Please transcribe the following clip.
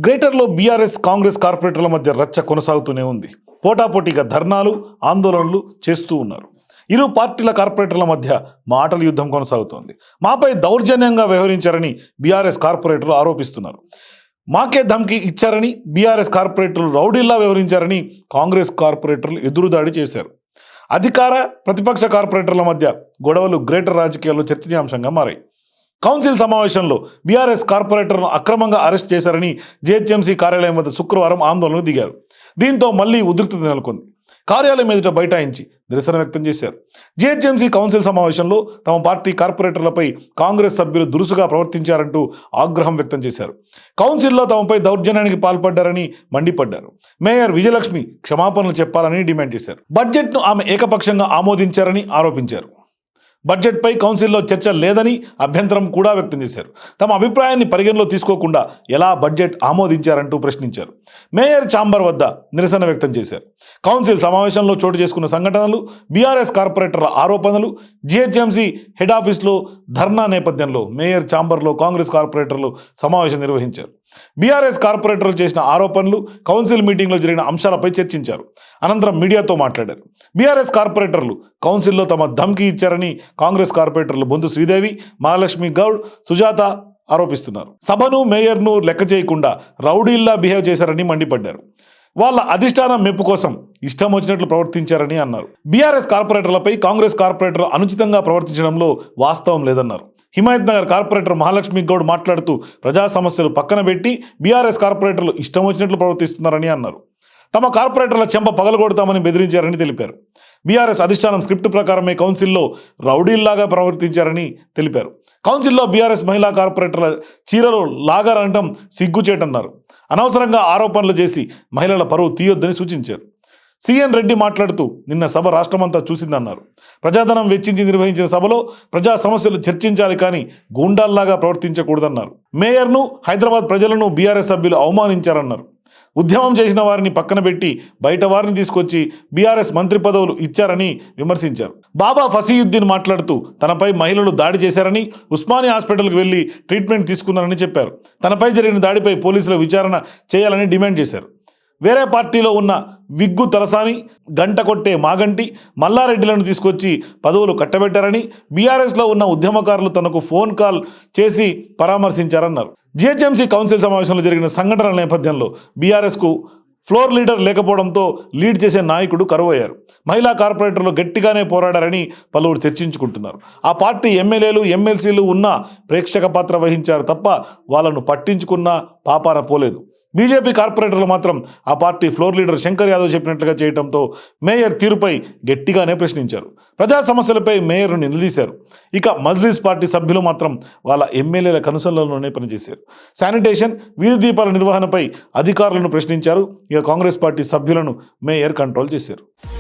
గ్రేటర్లో BRS Congress కార్పొరేటర్ల మధ్య రచ్చ కొనసాగుతూనే ఉంది. పోటాపోటీగా ధర్నాలు, ఆందోళనలు చేస్తూ ఉన్నారు. ఇరు పార్టీల కార్పొరేటర్ల మధ్య మాటల యుద్ధం కొనసాగుతోంది. మాపై దౌర్జన్యంగా వ్యవహరించారని బీఆర్ఎస్ కార్పొరేటర్లు ఆరోపిస్తున్నారు. మాకే ధమ్కి ఇచ్చారని బీఆర్ఎస్ కార్పొరేటర్లు రౌడీల్లా వ్యవహరించారని కాంగ్రెస్ కార్పొరేటర్లు ఎదురుదాడి చేశారు. అధికార ప్రతిపక్ష కార్పొరేటర్ల మధ్య గొడవలు గ్రేటర్ రాజకీయాల్లో చర్చనీయాంశంగా మారాయి. కౌన్సిల్ సమావేశంలో బీఆర్ఎస్ కార్పొరేటర్ను అక్రమంగా అరెస్ట్ చేశారని జీహెచ్ఎంసీ కార్యాలయం వద్ద శుక్రవారం ఆందోళనకు దిగారు. దీంతో మళ్లీ ఉద్రిక్తత నెలకొంది. కార్యాలయం ఎదుట బైఠాయించి నిరసన వ్యక్తం చేశారు. జీహెచ్ఎంసీ కౌన్సిల్ సమావేశంలో తమ పార్టీ కార్పొరేటర్లపై కాంగ్రెస్ సభ్యులు దురుసుగా ప్రవర్తించారంటూ ఆగ్రహం వ్యక్తం చేశారు. కౌన్సిల్లో తమపై దౌర్జన్యానికి పాల్పడ్డారని మండిపడ్డారు. మేయర్ విజయలక్ష్మి క్షమాపణలు చెప్పాలని డిమాండ్ చేశారు. బడ్జెట్ను ఆమె ఏకపక్షంగా ఆమోదించారని ఆరోపించారు. బడ్జెట్పై కౌన్సిల్లో చర్చ లేదని అభ్యంతరం కూడా వ్యక్తం చేశారు. తమ అభిప్రాయాన్ని పరిగణలో తీసుకోకుండా ఎలా బడ్జెట్ ఆమోదించారంటూ ప్రశ్నించారు. మేయర్ ఛాంబర్ వద్ద నిరసన వ్యక్తం చేశారు. కౌన్సిల్ సమావేశంలో చోటు చేసుకున్న సంఘటనలు, బీఆర్ఎస్ కార్పొరేటర్ల ఆరోపణలు, జీహెచ్ఎంసీ హెడ్ ఆఫీస్లో ధర్నా నేపథ్యంలో మేయర్ ఛాంబర్లో కాంగ్రెస్ కార్పొరేటర్లు సమావేశం నిర్వహించారు. బీఆర్ఎస్ కార్పొరేటర్లు చేసిన ఆరోపణలు, కౌన్సిల్ మీటింగ్లో జరిగిన అంశాలపై చర్చించారు. అనంతరం మీడియాతో మాట్లాడారు. బీఆర్ఎస్ కార్పొరేటర్లు కౌన్సిల్లో తమ ధమ్కి ఇచ్చారని కాంగ్రెస్ కార్పొరేటర్లు బొందు శ్రీదేవి, మహాలక్ష్మి గౌడ్, సుజాత ఆరోపిస్తున్నారు. సభను, మేయర్ను లెక్క చేయకుండా రౌడీల్లా బిహేవ్ చేశారని మండిపడ్డారు. వాళ్ళ అధిష్టానం మెప్పు కోసం ఇష్టం వచ్చినట్లు ప్రవర్తించారని అన్నారు. బీఆర్ఎస్ కార్పొరేటర్లపై కాంగ్రెస్ కార్పొరేటర్లు అనుచితంగా ప్రవర్తించడంలో వాస్తవం లేదన్నారు. హిమాయత్ నగర్ కార్పొరేటర్ మహాలక్ష్మి గౌడ్ మాట్లాడుతూ ప్రజా సమస్యలు పక్కన పెట్టి బీఆర్ఎస్ కార్పొరేటర్లు ఇష్టం వచ్చినట్లు ప్రవర్తిస్తున్నారని అన్నారు. తమ కార్పొరేటర్ల చెంప పగలగొడతామని బెదిరించారని తెలిపారు. బీఆర్ఎస్ అధిష్టానం స్క్రిప్ట్ ప్రకారమే కౌన్సిల్లో రౌడీల్లాగా ప్రవర్తించారని తెలిపారు. కౌన్సిల్లో బీఆర్ఎస్ మహిళా కార్పొరేటర్ల చీరలు లాగారంటం సిగ్గుచేటన్నారు. అనవసరంగా ఆరోపణలు చేసి మహిళల పరువు తీయొద్దని సూచించారు. సిఎన్ రెడ్డి మాట్లాడుతూ నిన్న సభ రాష్ట్రమంతా చూసిందన్నారు. ప్రజాధనం వెచ్చించి నిర్వహించిన సభలో ప్రజా సమస్యలు చర్చించాలి కానీ గూండాల్లాగా ప్రవర్తించకూడదన్నారు. మేయర్ను, హైదరాబాద్ ప్రజలను బీఆర్ఎస్ సభ్యులు అవమానించారన్నారు. ఉద్యమం చేసిన వారిని పక్కన పెట్టి బయట వారిని తీసుకొచ్చి బీఆర్ఎస్ మంత్రి పదవులు ఇచ్చారని విమర్శించారు. బాబా ఫసీయుద్దీన్ మాట్లాడుతూ తనపై మహిళలు దాడి చేశారని, ఉస్మానియా హాస్పిటల్కి వెళ్లి ట్రీట్మెంట్ తీసుకున్నారని చెప్పారు. తనపై జరిగిన దాడిపై పోలీసుల విచారణ చేయాలని డిమాండ్ చేశారు. వేరే పార్టీలో ఉన్న విగ్గు తలసాని, గంట కొట్టే మాగంటి, మల్లారెడ్డిలను తీసుకొచ్చి పదవులు కట్టబెట్టారని, బీఆర్ఎస్లో ఉన్న ఉద్యమకారులు తనకు ఫోన్ కాల్ చేసి పరామర్శించారన్నారు. జీహెచ్ఎంసీ కౌన్సిల్ సమావేశంలో జరిగిన సంఘటనల నేపథ్యంలో బీఆర్ఎస్కు ఫ్లోర్ లీడర్ లేకపోవడంతో లీడ్ చేసే నాయకుడు కరువయ్యారు. మహిళా కార్పొరేటర్లు గట్టిగానే పోరాడారని పలువురు చర్చించుకుంటున్నారు. ఆ పార్టీ ఎమ్మెల్యేలు, ఎమ్మెల్సీలు ఉన్న ప్రేక్షక పాత్ర వహించారు తప్ప వాళ్ళను పట్టించుకున్న పాపాన పోలేదు. బీజేపీ కార్పొరేటర్లు మాత్రం ఆ party floor leader Shankar Yadav చెప్పినట్లుగా చేయడంతో మేయర్ తీరుపై గట్టిగానే ప్రశ్నించారు. ప్రజా సమస్యలపై మేయర్ను నిలదీశారు. ఇక మజ్లిస్ పార్టీ సభ్యులు మాత్రం వాళ్ళ ఎమ్మెల్యేల కనుసన్నల్లోనే పనిచేశారు. శానిటేషన్, వీధి దీపాల నిర్వహణపై అధికారులను ప్రశ్నించారు. ఇక కాంగ్రెస్ పార్టీ సభ్యులను మేయర్ కంట్రోల్ చేశారు.